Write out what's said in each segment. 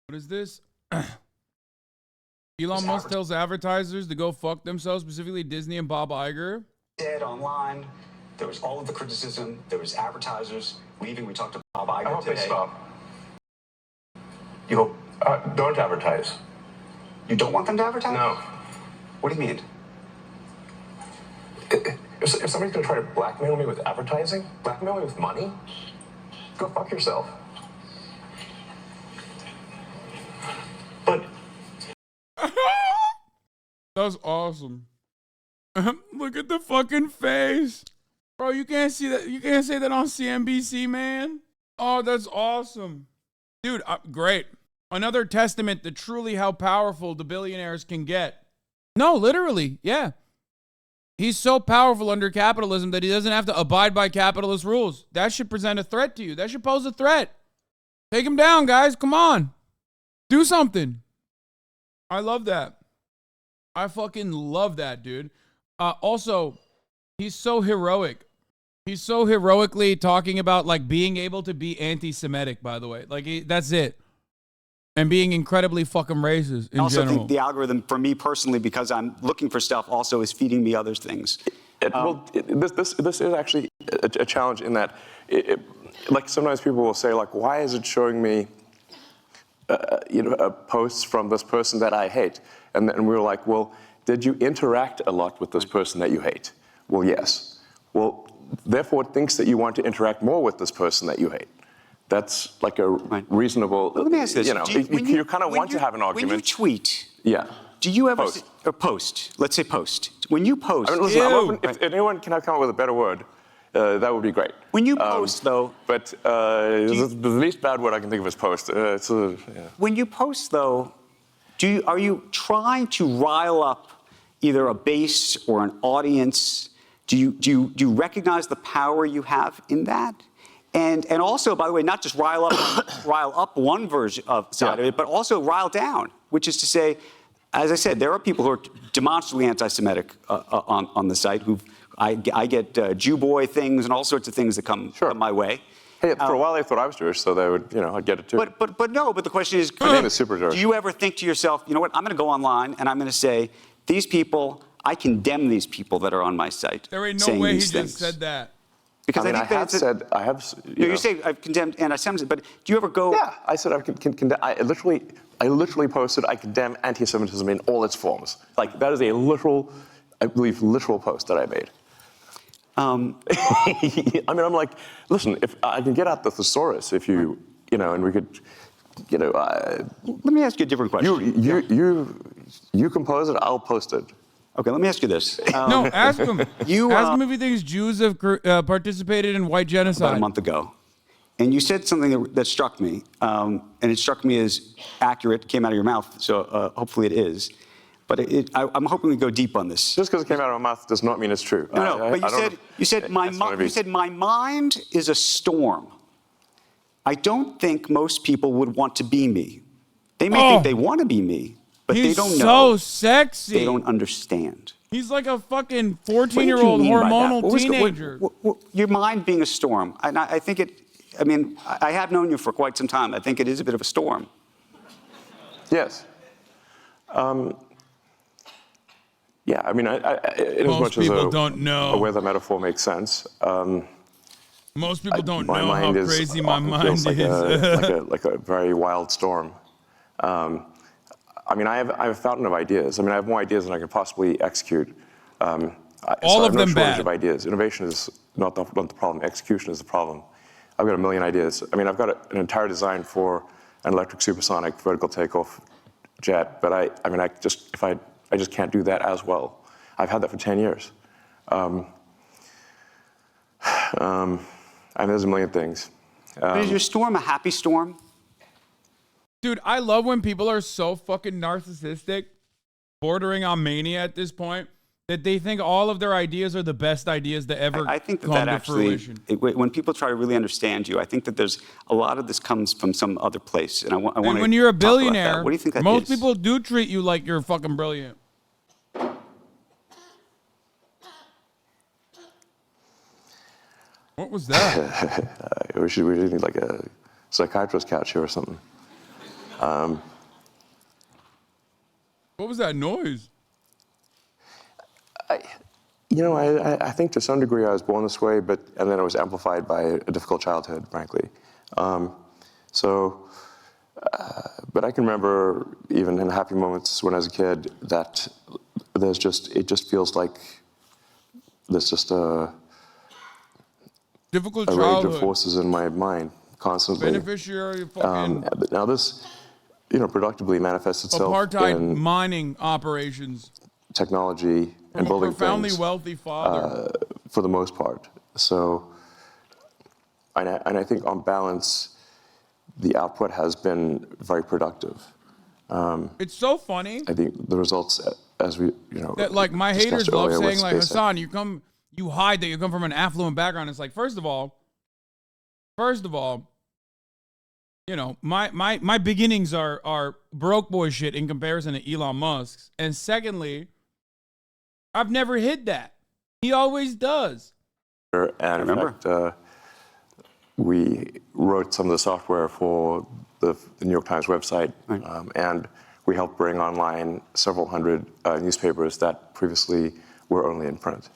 What is this? Elon Musk tells advertisers to go fuck themselves, specifically Disney and Bob Iger. Said online, there was all of the criticism. There was advertisers leaving. We talked to Bob Iger I hope today. they stop. You hope? Don't advertise. You don't want them to advertise? No. What do you mean? If somebody's going to try to blackmail me with advertising, blackmail me with money, go fuck yourself. But That was awesome. Look at the fucking face. Bro, you can't see that. You can't say that on CNBC, man. Oh, that's awesome. Dude, great. Another testament to truly how powerful the billionaires can get. No, literally, yeah. He's so powerful under capitalism that he doesn't have to abide by capitalist rules. That should present a threat to you. That should pose a threat. Take him down, guys. Come on. Do something. I love that. I fucking love that, dude. Also, he's so heroic. He's so heroically talking about like being able to be anti-Semitic, by the way. Like, that's it. And being incredibly fucking racist in I also general. think the algorithm, for me personally, because I'm looking for stuff, also is feeding me other things. This is actually a challenge in that, like sometimes people will say, like, why is it showing me, posts from this person that I hate? And we were like, well, did you interact a lot with this person that you hate? Well, yes. Well, therefore it thinks that you want to interact more with this person that you hate. That's like a reasonable, Let me ask this. You kind of want to have an argument. When you tweet, yeah. do you ever Post. Let's say post. When you post, I mean, listen, I'm open, if anyone can come up with a better word, that would be great. When you post, though, but the least bad word I can think of is post. When you post, though, are you trying to rile up either a base or an audience? Do you recognize the power you have in that? And also, by the way, not just rile up one version of side of it, but also rile down, which is to say, as I said, there are people who are demonstrably anti-Semitic on the site. I get Jew boy things and all sorts of things that come my way. Hey, for a while they thought I was Jewish, so they would, I'd get it too. But the question is, my name is super Jewish. Do you ever think to yourself, you know what? I'm going to go online and I'm going to say, these people, I condemn these people that are on my site. There ain't no way he just said that. Because I have. You say I've condemned anti-Semitism, but do you ever go? Yeah, I said I literally posted I condemn anti-Semitism in all its forms. Like that is a literal post that I made. I mean, I'm like, listen, if I can get out the thesaurus, if you and we could, Let me ask you a different question. You compose it, I'll post it. Okay, let me ask you this. No, ask him. Ask him if he thinks Jews have participated in white genocide. About a month ago. And you said something that struck me, and it struck me as accurate, came out of your mouth, so hopefully it is. But I'm hoping we go deep on this. Just because it came out of my mouth does not mean it's true. No, but you said my mind is a storm. I don't think most people would want to be me. They may think they want to be me, but they don't know. He's so sexy. They don't understand. He's like a fucking 14-year-old hormonal teenager. Your mind being a storm. And I think I have known you for quite some time. I think it is a bit of a storm. Yes. Yeah, I mean, Most people don't know. Where the metaphor makes sense. Most people don't know how crazy my mind is. like a very wild storm. I mean, I have a fountain of ideas. I mean, I have more ideas than I can possibly execute. All of them bad. Of ideas. Innovation is not the problem. Execution is the problem. I've got a million ideas. I mean, I've got an entire design for an electric supersonic vertical takeoff jet, but I just can't do that as well. I've had that for 10 years. And there's a million things. But is your storm a happy storm? Dude, I love when people are so fucking narcissistic, bordering on mania at this point, that they think all of their ideas are the best ideas to ever I think come that to actually, fruition. When people try to really understand you, I think that there's a lot of this comes from some other place. And I want to when you're a billionaire, what do you think that most is? people do treat you like you're fucking brilliant. What was that? We should need like a psychiatrist couch here or something. What was that noise? I think to some degree I was born this way, and then it was amplified by a difficult childhood, frankly. But I can remember even in happy moments when I was a kid that it just feels like there's just a Difficult range childhood. of forces in my mind constantly. Beneficiary of fucking Now this, productively manifests itself apartheid in mining operations technology from and a building profoundly things wealthy father. for the most part. So, and I think on balance, the output has been very productive. It's so funny I think the results, as we, that like my discussed haters love earlier with saying like, SpaceX. Hasan, you hide that you come from an affluent background. It's like, first of all, my beginnings are broke boy shit in comparison to Elon Musk's. And secondly, I've never hid that. He always does. And in fact, we wrote some of the software for the New York Times website, Right. And we helped bring online several hundred newspapers that previously were only in print.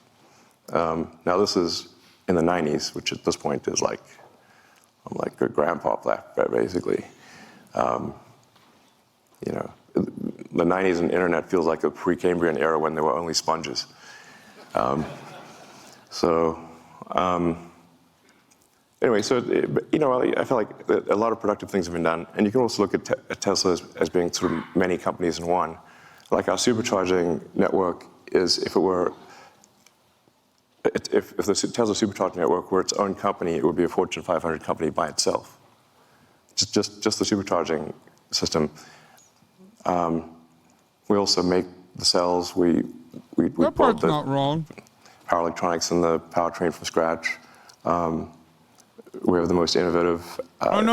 Now this is in the 90s, which at this point is like, I'm like a grandpa, basically. The 90s and internet feels like a Precambrian era when there were only sponges. Anyway, I feel like a lot of productive things have been done, and you can also look at Tesla as being sort of many companies in one. Like our supercharging network is, if the Tesla supercharging network were its own company, it would be a Fortune 500 company by itself. Just the supercharging system. We also make the cells. We That build part's the not wrong. power electronics and the powertrain from scratch. We have the most innovative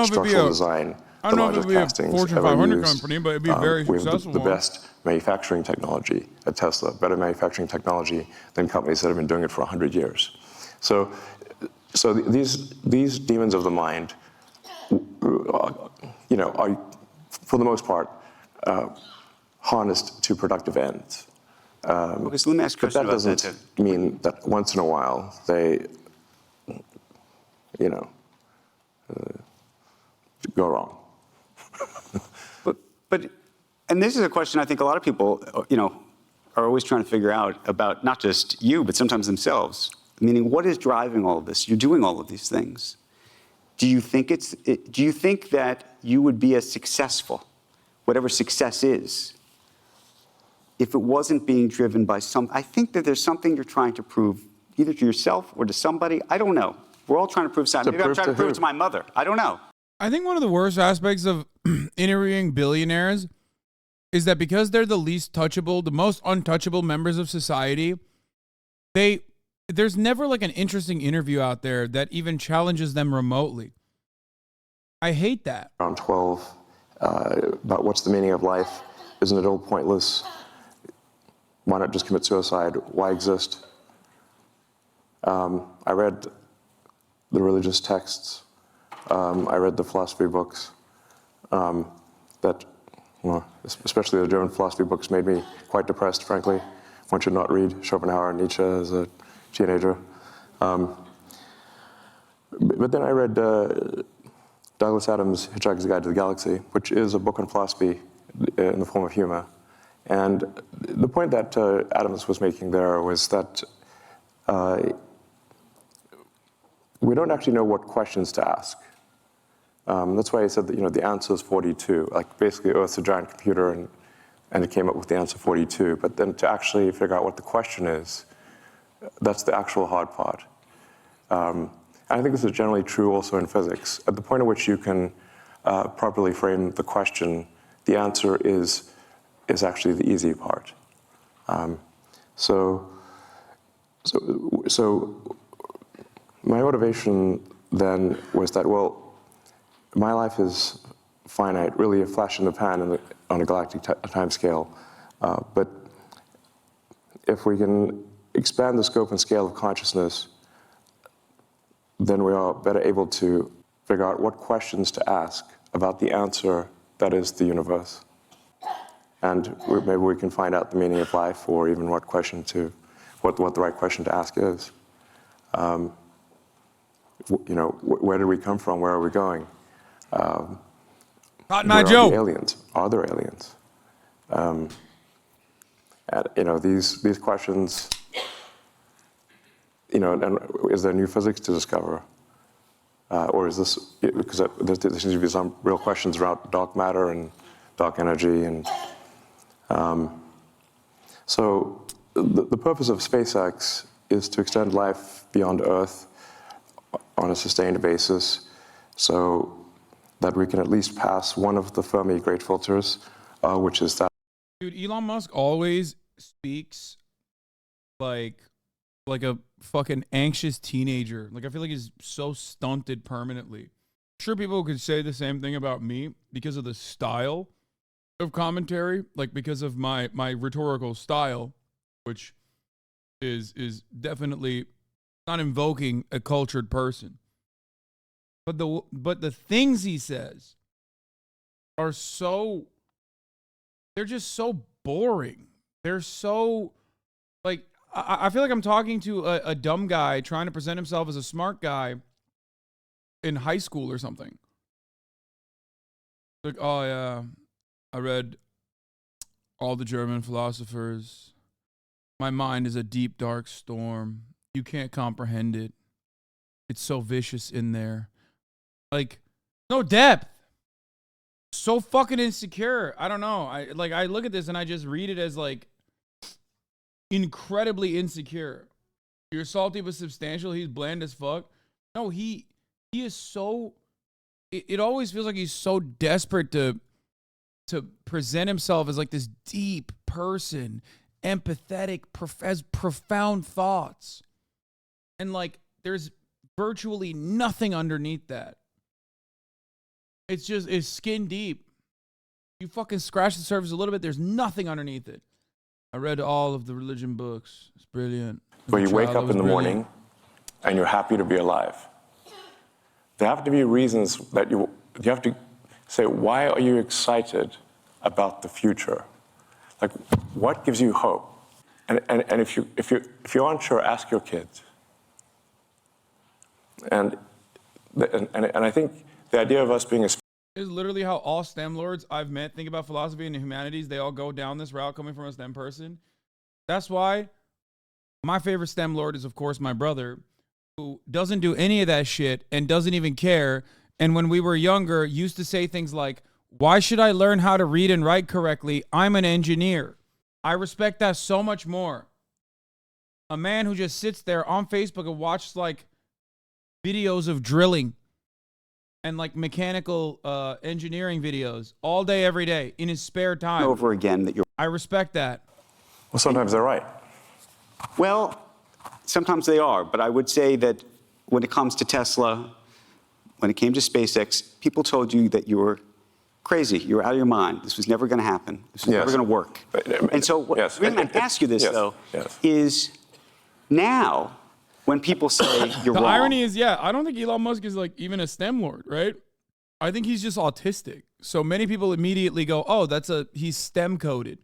structural design, I the don't know if largest it'd be a castings Fortune ever 500 used. company, but it'd be a very we have successful the one. best manufacturing technology at Tesla, better manufacturing technology than companies that have been doing it for 100 years. So these demons of the mind, are, for the most part, harnessed to productive ends. Okay, so let me ask a But question that about doesn't that. mean that once in a while they, go wrong. And this is a question I think a lot of people, are always trying to figure out about not just you, but sometimes themselves. Meaning, what is driving all of this? You're doing all of these things. Do you think that you would be as successful, whatever success is, if it wasn't being driven by I think that there's something you're trying to prove, either to yourself or to somebody. I don't know. We're all trying to prove something. Maybe I'm trying to prove it to my mother. I don't know. I think one of the worst aspects of interviewing billionaires is that because they're the least touchable, the most untouchable members of society, there's never like an interesting interview out there that even challenges them remotely. I hate that. Around 12, about what's the meaning of life? Isn't it all pointless? Why not just commit suicide? Why exist? I read the religious texts. I read the philosophy books especially the German philosophy books made me quite depressed, frankly. One should not read Schopenhauer and Nietzsche as a teenager. But then I read Douglas Adams' Hitchhiker's Guide to the Galaxy, which is a book on philosophy in the form of humor. And the point that Adams was making there was that we don't actually know what questions to ask. That's why he said that, the answer is 42. Like, basically, Earth's a giant computer, and it came up with the answer 42. But then to actually figure out what the question is, that's the actual hard part. And I think this is generally true also in physics. At the point at which you can properly frame the question, the answer is actually the easy part. So my motivation then was that, well, my life is finite, really a flash in the pan on a galactic time scale. But if we can expand the scope and scale of consciousness, then we are better able to figure out what questions to ask about the answer that is the universe. And maybe we can find out the meaning of life, or even what the right question to ask is. Where did we come from? Where are we going? Cotton Where Eye are Joe. the aliens? Are there aliens? And, these questions, and is there new physics to discover? Or is this, because there seems to be some real questions about dark matter and dark energy. And so the purpose of SpaceX is to extend life beyond Earth on a sustained basis, so that we can at least pass one of the Fermi great filters, which is that. Dude, Elon Musk always speaks like a fucking anxious teenager. Like, I feel like he's so stunted permanently. I'm sure people could say the same thing about me because of the style of commentary, like because of my rhetorical style, which is definitely not invoking a cultured person. But the things he says are they're just so boring. They're so, like, I feel like I'm talking to a dumb guy trying to present himself as a smart guy in high school or something. Like, oh yeah, I read all the German philosophers. My mind is a deep, dark storm. You can't comprehend it. It's so vicious in there. Like, no depth. So fucking insecure. I don't know. I look at this and I just read it as like incredibly insecure. You're salty but substantial. He's bland as fuck. No, he is so. It always feels like he's so desperate to present himself as like this deep person, empathetic, has profound thoughts, and like there's virtually nothing underneath that. It's skin deep. You fucking scratch the surface a little bit, there's nothing underneath it. I read all of the religion books. It's brilliant. Where you wake up in the morning and you're happy to be alive. There have to be reasons that you have to say, why are you excited about the future? Like, what gives you hope? And if you aren't sure, ask your kids. And I think the idea of us being a is literally how all STEM lords I've met think about philosophy and the humanities. They all go down this route coming from a STEM person. That's why my favorite STEM lord is, of course, my brother, who doesn't do any of that shit and doesn't even care. And when we were younger, used to say things like, why should I learn how to read and write correctly? I'm an engineer. I respect that so much more. A man who just sits there on Facebook and watches like videos of drilling and like mechanical engineering videos all day, every day in his spare time. Over again that you're. I respect that. Well, sometimes they're right. Well, sometimes they are, but I would say that when it comes to Tesla, when it came to SpaceX, people told you that you were crazy. You were out of your mind. This was never going to happen. This was never going to work. And so the reason I ask you this, though, is now when people say you're wrong. The irony is, I don't think Elon Musk is like even a STEM lord, right? I think he's just autistic. So many people immediately go, oh, he's STEM coded.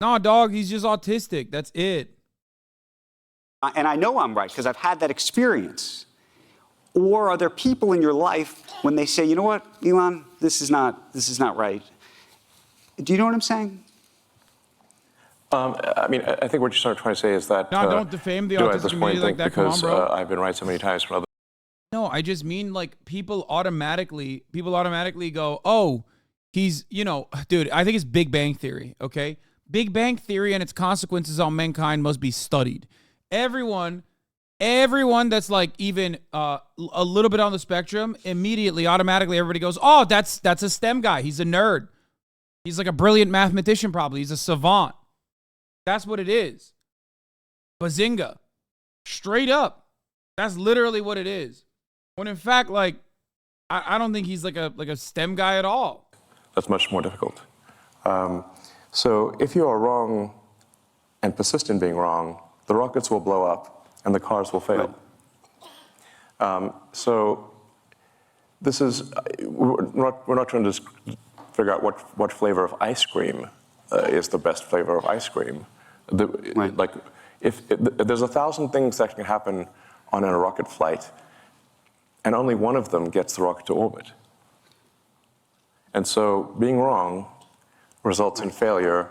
No, dog, he's just autistic. That's it. And I know I'm right because I've had that experience. Or are there people in your life when they say, you know what, Elon, this is not right? Do you know what I'm saying? I mean, I think what you're sort of trying to say is that. No, don't defame the autistic community like that. Come on, bro. I've been right so many times from other. No, I just mean like people automatically go, oh, he's, dude, I think it's Big Bang Theory, okay? Big Bang Theory and its consequences on mankind must be studied. Everyone that's like even a little bit on the spectrum, immediately, automatically, everybody goes, oh, that's a STEM guy. He's a nerd. He's like a brilliant mathematician, probably. He's a savant. That's what it is. Bazinga. Straight up. That's literally what it is. When in fact, like, I don't think he's like a STEM guy at all. That's much more difficult. So if you are wrong and persist in being wrong, the rockets will blow up and the cars will fail. So this is, we're not trying to figure out what flavor of ice cream is the best flavor of ice cream. Right. Like, if there's 1,000 things that can happen on a rocket flight, and only one of them gets the rocket to orbit. And so being wrong results in failure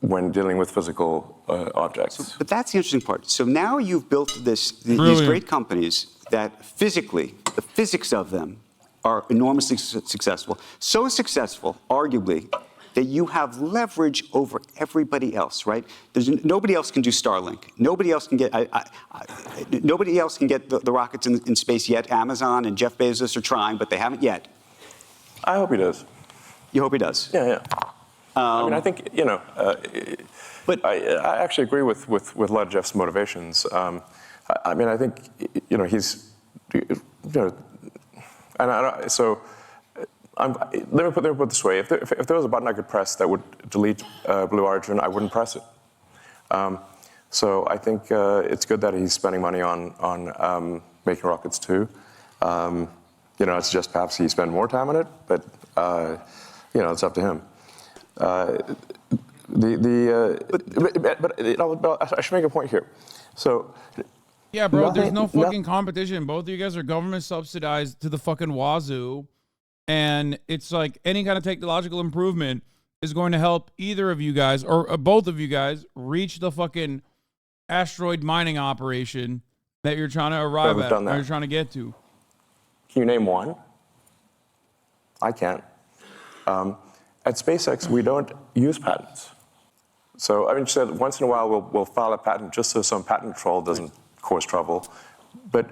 when dealing with physical objects. But that's the interesting part. So now you've built these Brilliant. great companies that physically, the physics of them are enormously successful. So successful, arguably, that you have leverage over everybody else, right? Nobody else can do Starlink. Nobody else can get nobody else can get the rockets in space yet. Amazon and Jeff Bezos are trying, but they haven't yet. I hope he does. You hope he does. Yeah. I mean, I think, but I actually agree with a lot of Jeff's motivations. I mean, I think, he's, and so let me put it this way. If there was a button I could press that would delete Blue Origin, I wouldn't press it. So I think it's good that he's spending money on making rockets too. It's just perhaps he spend more time on it, but it's up to him. But I should make a point here. So. Yeah, bro, there's no fucking competition. Both of you guys are government subsidized to the fucking wazoo. And it's like any kind of technological improvement is going to help either of you guys or both of you guys reach the fucking asteroid mining operation that you're trying to arrive at, or you're trying to get to. Can you name one? I can't. At SpaceX, we don't use patents. So, I mean, so once in a while we'll file a patent just so some patent troll doesn't cause trouble. But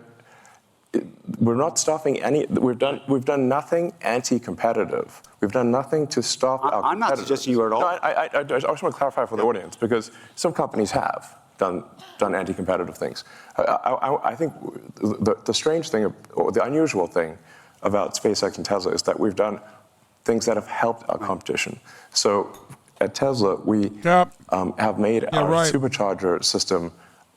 we're not stopping any. We've done nothing anti-competitive. We've done nothing to stop our competitors. I'm not suggesting you are at all. No, I just want to clarify for the audience because some companies have done anti-competitive things. I think the strange thing or the unusual thing about SpaceX and Tesla is that we've done things that have helped our competition. So at Tesla, we have made our supercharger system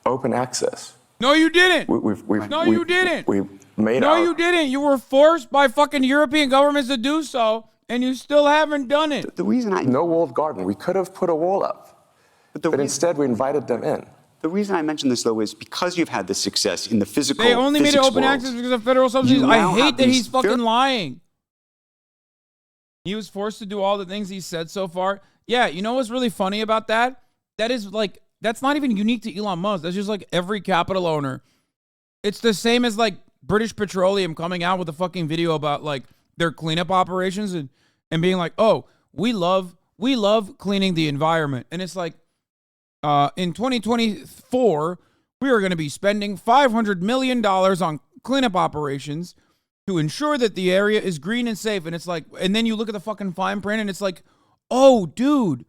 open access. No, you didn't. You didn't. You didn't. You were forced by fucking European governments to do so, and you still haven't done it. The reason no walled garden. We could have put a wall up, but instead we invited them in. The reason I mention this, though, is because you've had this success in the physical. They only made it open access because of federal subsidies. I hate that he's fucking lying. He was forced to do all the things he said so far. Yeah, you know what's really funny about that? That is like, that's not even unique to Elon Musk. That's just like every capital owner. It's the same as like British Petroleum coming out with a fucking video about like their cleanup operations and being like, oh, we love cleaning the environment. And it's like, in 2024, we are going to be spending $500 million on cleanup operations to ensure that the area is green and safe. And it's like, and then you look at the fucking fine print and it's like, oh, dude,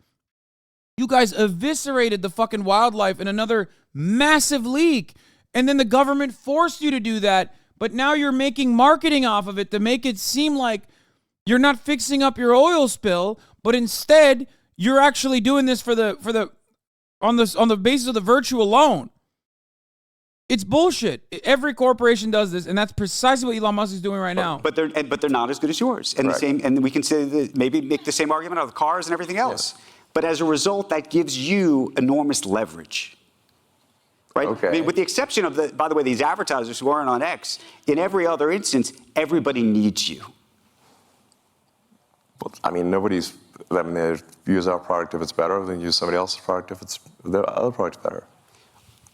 you guys eviscerated the fucking wildlife in another massive leak. And then the government forced you to do that. But now you're making marketing off of it to make it seem like you're not fixing up your oil spill, but instead you're actually doing this on the basis of the virtue alone. It's bullshit. Every corporation does this, and that's precisely what Elon Musk is doing right now. But they're not as good as yours. And the same, and we can say that maybe make the same argument out of cars and everything else. Yeah. But as a result, that gives you enormous leverage. Right? Okay. I mean, with the exception of by the way, these advertisers who aren't on X, in every other instance, everybody needs you. Well, I mean, they use our product if it's better, then use somebody else's product if their other product's better.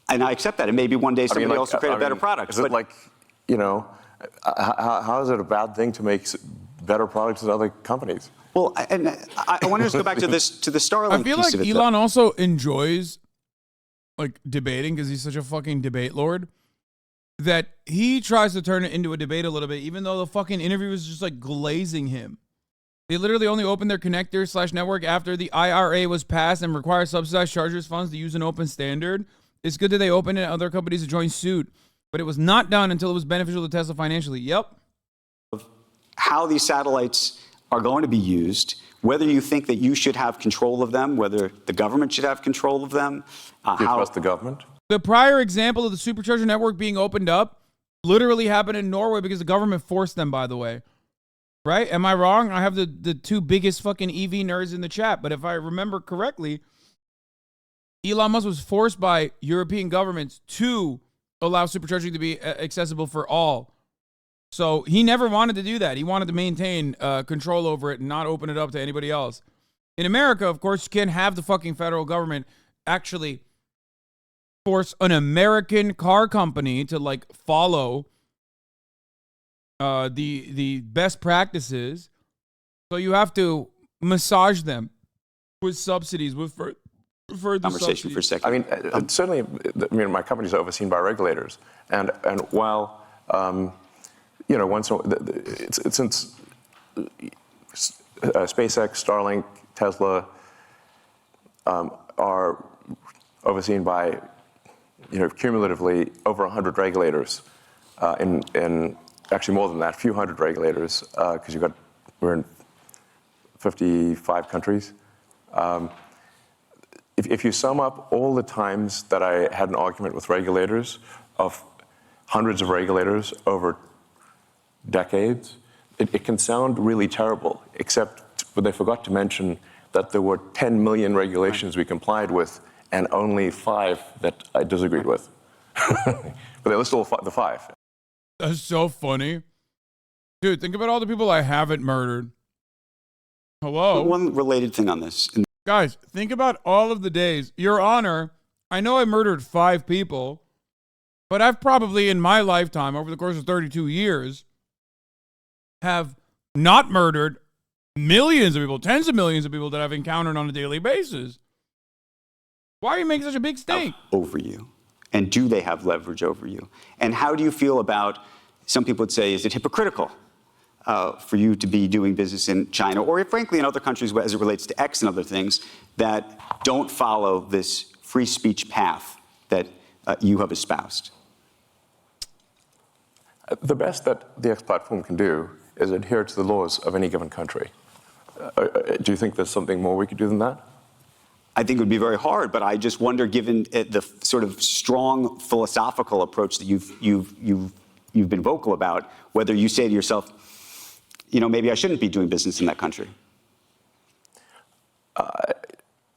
And I accept that. And maybe one day somebody else will create a better product. Is it like, how is it a bad thing to make better products than other companies? Well, and I want to just go back to the Starlink I feel piece like of it, Elon also enjoys like debating because he's such a fucking debate lord that he tries to turn it into a debate a little bit, even though the fucking interview is just like glazing him. They literally only opened their connector/network after the IRA was passed and required subsidized chargers funds to use an open standard. It's good that they opened it and other companies to join suit, but it was not done until it was beneficial to Tesla financially. Yep. How these satellites are going to be used, whether you think that you should have control of them, whether the government should have control of them. Do you trust the government? The prior example of the supercharger network being opened up literally happened in Norway because the government forced them, by the way. Right? Am I wrong? I have the two biggest fucking EV nerds in the chat. But if I remember correctly, Elon Musk was forced by European governments to allow supercharging to be accessible for all. So he never wanted to do that. He wanted to maintain control over it and not open it up to anybody else. In America, of course, you can't have the fucking federal government actually force an American car company to like follow the best practices. So you have to massage them with subsidies, with further Conversation subsidies. for a second. I mean, certainly, I mean, my company's overseen by regulators, and while you know, since SpaceX, Starlink, Tesla are overseen by, you know, cumulatively over 100 regulators, in actually more than that, a few hundred regulators, because we're in 55 countries. If you sum up all the times that I had an argument with regulators, of hundreds of regulators over decades, it can sound really terrible, except they forgot to mention that there were 10 million regulations we complied with and only 5 that I disagreed with. But they were still the 5. That's so funny. Dude, think about all the people I haven't murdered. Hello? One related thing on this. Guys, think about all of the days. Your Honor, I know I murdered 5 people, but I've probably in my lifetime, over the course of 32 years, have not murdered millions of people, tens of millions of people that I've encountered on a daily basis. Why are you making such a big stink? Over you. And do they have leverage over you? And how do you feel about, some people would say, is it hypocritical for you to be doing business in China, or frankly in other countries as it relates to X and other things, that don't follow this free speech path that you have espoused? The best that the X platform can do is adhere to the laws of any given country. Do you think there's something more we could do than that? I think it would be very hard, but I just wonder, given the sort of strong philosophical approach that you've been vocal about, whether you say to yourself, you know, maybe I shouldn't be doing business in that country.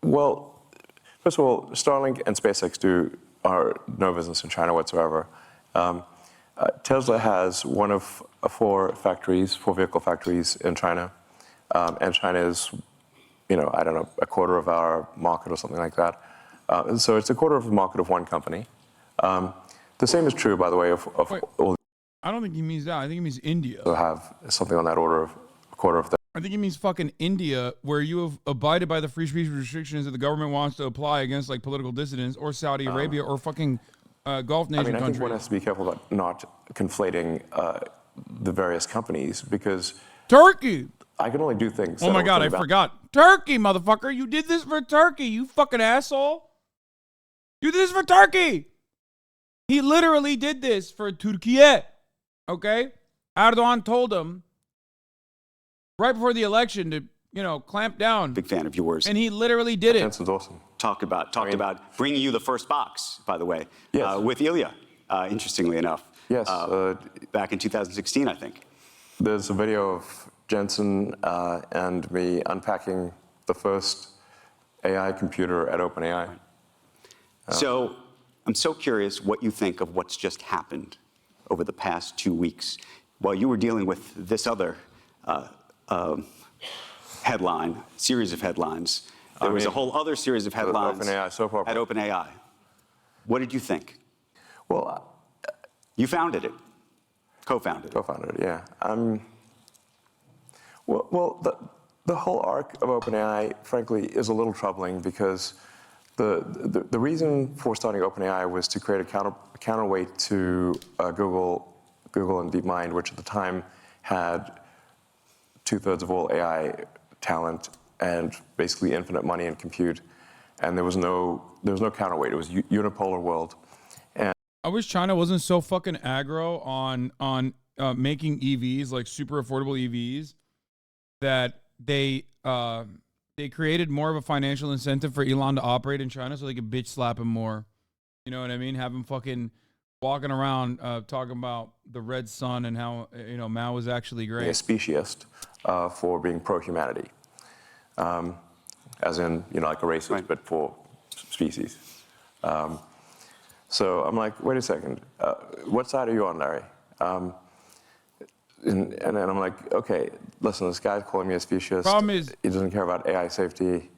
Well, first of all, Starlink and SpaceX are no business in China whatsoever. Tesla has one of 4 vehicle factories in China, and China is, you know, I don't know, a quarter of our market or something like that. So it's a quarter of the market of one company. The same is true, by the way, of all. I don't think he means that. I think he means India. To have something on that order of a quarter of that. I think he means fucking India, where you have abided by the free speech restrictions that the government wants to apply against like political dissidents, or Saudi Arabia, or fucking Gulf nation countries. I think one has to be careful about not conflating the various companies, because Turkey. I can only do things. Oh my God, I forgot. Turkey, motherfucker. You did this for Turkey, you fucking asshole. You did this for Turkey. He literally did this for Turkey. Okay? Erdogan told him right before the election to, you know, clamp down. Big fan of yours. And he literally did it. That's awesome. Talked about bringing you the first box, by the way, yes. With Ilya, interestingly enough. Yes. Back in 2016, I think. There's a video of Jensen and me unpacking the first AI computer at OpenAI. So I'm so curious what you think of what's just happened over the past 2 weeks. While you were dealing with this other series of headlines, there was a whole other series of headlines OpenAI soap opera. at OpenAI. What did you think? Well, you founded it, co-founded it. Co-founded it, yeah. Well, the whole arc of OpenAI, frankly, is a little troubling, because the reason for starting OpenAI was to create a counterweight to Google and DeepMind, which at the time had 2/3 of all AI talent and basically infinite money and compute, and there was no counterweight. It was a unipolar world. And I wish China wasn't so fucking aggro on making EVs, like super affordable EVs, that they created more of a financial incentive for Elon to operate in China so they could bitch slap him more. You know what I mean? Have him fucking walking around talking about the red sun and how Mao was actually great. A speciesist for being pro-humanity, as in like a racist, right, but for species. So I'm like, wait a second, what side are you on, Larry? And then I'm like, okay, listen, this guy's calling me a speciesist. Problem is, he doesn't care about AI safety.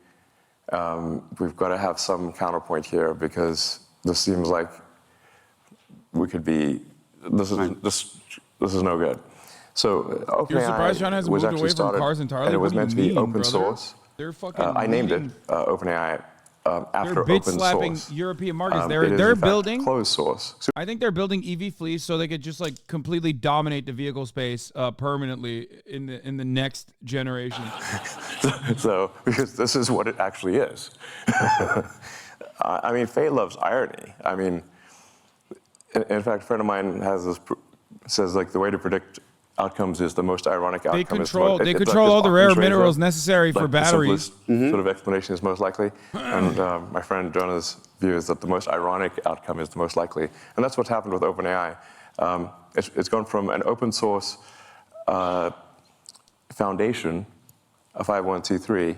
We've got to have some counterpoint here because this seems like we could be. This is no good. So you're surprised OpenAI China has was moved actually away from started, cars entirely? and it was What do meant you to be mean, open brother? source. They're fucking. I named it OpenAI after they're bitch open slapping source. European markets. It They're is, in fact, building closed source. So I think they're building EV fleets so they could just like completely dominate the vehicle space permanently in the next generation. So, because this is what it actually is. I mean, fate loves irony. I mean, in fact, a friend of mine says like the way to predict outcomes is the most ironic outcome. They control all the rare minerals necessary for batteries. The simplest sort of explanation is most likely. And my friend Jonah's view is that the most ironic outcome is the most likely. And that's what's happened with OpenAI. It's gone from an open source foundation, a 501c3,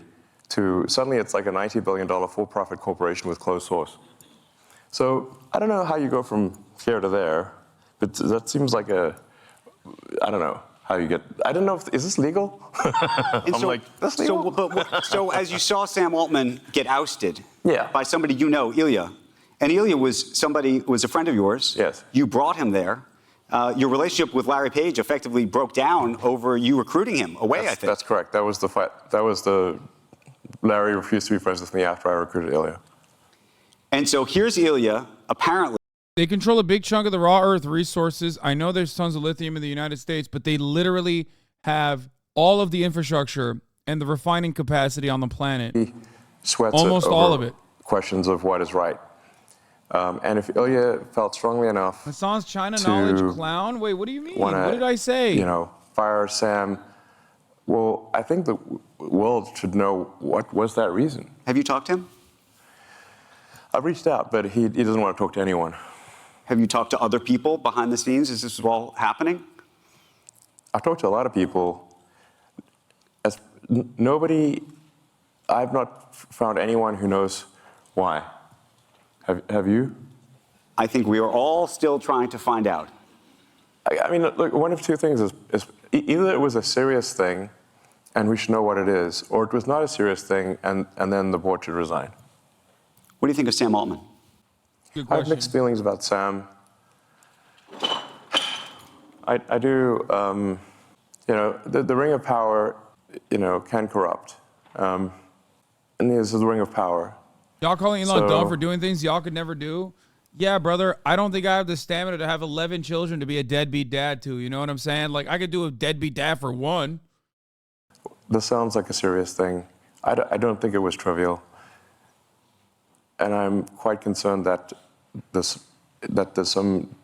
to suddenly it's like a $90 billion for-profit corporation with closed source. So I don't know how you go from here to there, but that seems like I don't know how you get. I don't know is this legal? I'm like, that's legal. So as you saw Sam Altman get ousted, yeah, by somebody Ilya, and Ilya was a friend of yours. Yes. You brought him there. Your relationship with Larry Page effectively broke down over you recruiting him away. I think that's correct. That was the fight. Larry refused to be friends with me after I recruited Ilya. And so here's Ilya, apparently. They control a big chunk of the raw earth resources. I know there's tons of lithium in the United States, but they literally have all of the infrastructure and the refining capacity on the planet. He sweats almost all of it. Questions of what is right. And if Ilya felt strongly enough, Hasan's China knowledge clown. Wait, what do you mean? What did I say? Fire Sam. Well, I think the world should know what was that reason. Have you talked to him? I've reached out, but he doesn't want to talk to anyone. Have you talked to other people behind the scenes as this is all happening? I've talked to a lot of people. I've not found anyone who knows why. Have you? I think we are all still trying to find out. I mean, look, one of two things is either it was a serious thing and we should know what it is, or it was not a serious thing and then the board should resign. What do you think of Sam Altman? I have mixed feelings about Sam. I do, the ring of power, can corrupt. And this is the ring of power. Y'all calling Elon dumb for doing things y'all could never do? Yeah, brother, I don't think I have the stamina to have 11 children to be a deadbeat dad to. You know what I'm saying? Like, I could do a deadbeat dad for one. This sounds like a serious thing. I don't think it was trivial. And I'm quite concerned that there's some,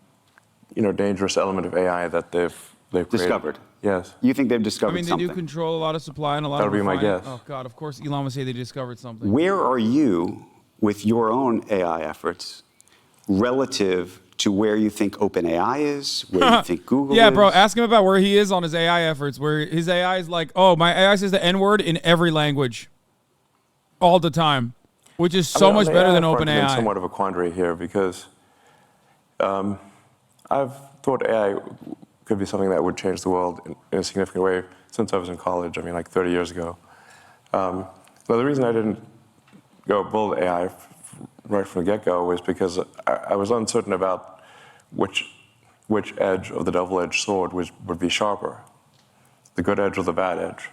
dangerous element of AI that they've discovered. Created. Yes. You think they've discovered something? They do control a lot of supply and a lot That'll of be my guess. Oh, God, of course Elon would say they discovered something. Where are you with your own AI efforts relative to where you think OpenAI is, where you think Google is? Yeah, bro, ask him about where he is on his AI efforts, where his AI is like, oh, my AI says the N-word in every language all the time, which is so much better than OpenAI. I'm in somewhat of a quandary here because I've thought AI could be something that would change the world in a significant way since I was in college, like 30 years ago. Now, the reason I didn't go build AI right from the get-go was because I was uncertain about which edge of the double-edged sword would be sharper, the good edge or the bad edge.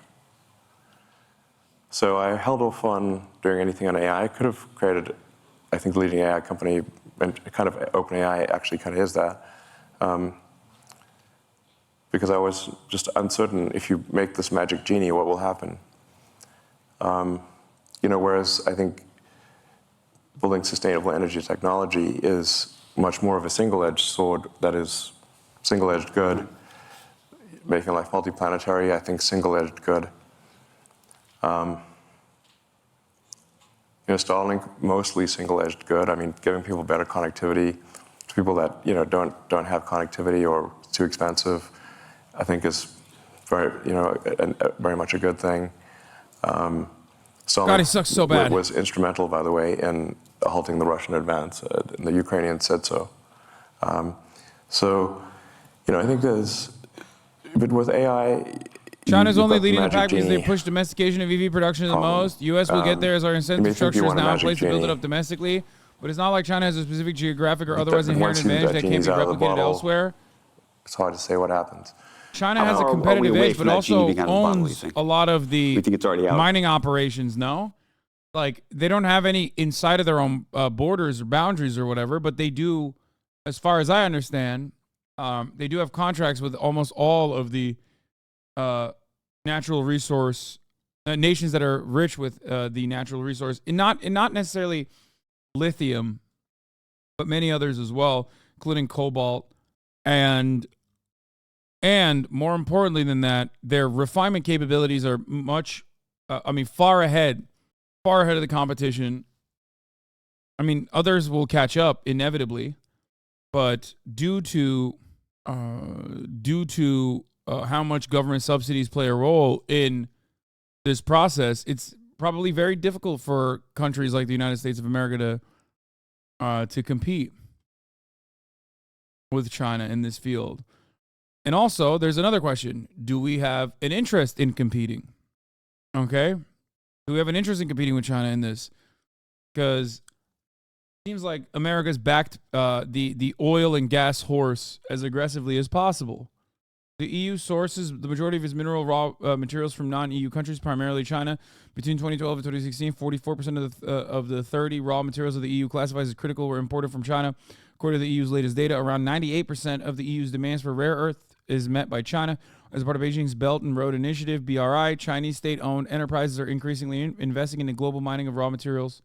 So I held off on doing anything on AI. I could have created, I think, the leading AI company, and kind of OpenAI actually kind of is that. Because I was just uncertain if you make this magic genie, what will happen? Whereas I think building sustainable energy technology is much more of a single-edged sword that is single-edged good. Making life multiplanetary, I think single-edged good. Starlink, mostly single-edged good. Giving people better connectivity to people that don't have connectivity or too expensive, I think is very very much a good thing. God, he sucks so bad. Was instrumental, by the way, in halting the Russian advance, and the Ukrainians said so. I think but with AI. China's only leading the magic pack because they genie push domestication of EV production the problem. most. U.S. will get there as our incentive think structure you is want a now in magic place to build it genie. up domestically. But it's not like China has a specific geographic or otherwise Once inherent advantage that that can't genie's be out of the replicated bottle, elsewhere. It's hard to say what happens. China has Are- a are we competitive away edge, from but that genie also being out of the bottle, you owns think? a lot of the We think it's already out? mining operations, no? Like, they don't have any inside of their own borders or boundaries or whatever, but they do, as far as I understand, they do have contracts with almost all of the natural resource nations that are rich with the natural resource, and not necessarily lithium, but many others as well, including cobalt, and more importantly than that, their refinement capabilities are much, far ahead of the competition. I mean, others will catch up inevitably, but due to how much government subsidies play a role in this process, it's probably very difficult for countries like the United States of America to compete with China in this field. And also, there's another question. Do we have an interest in competing? Okay? Do we have an interest in competing with China in this? Because it seems like America's backed the oil and gas horse as aggressively as possible. The EU sources the majority of its mineral raw materials from non-EU countries, primarily China. Between 2012 and 2016, 44% of the 30 raw materials of the EU classified as critical were imported from China. According to the EU's latest data, around 98% of the EU's demands for rare earth is met by China. As part of Beijing's Belt and Road Initiative, BRI, Chinese state-owned enterprises are increasingly investing in the global mining of raw materials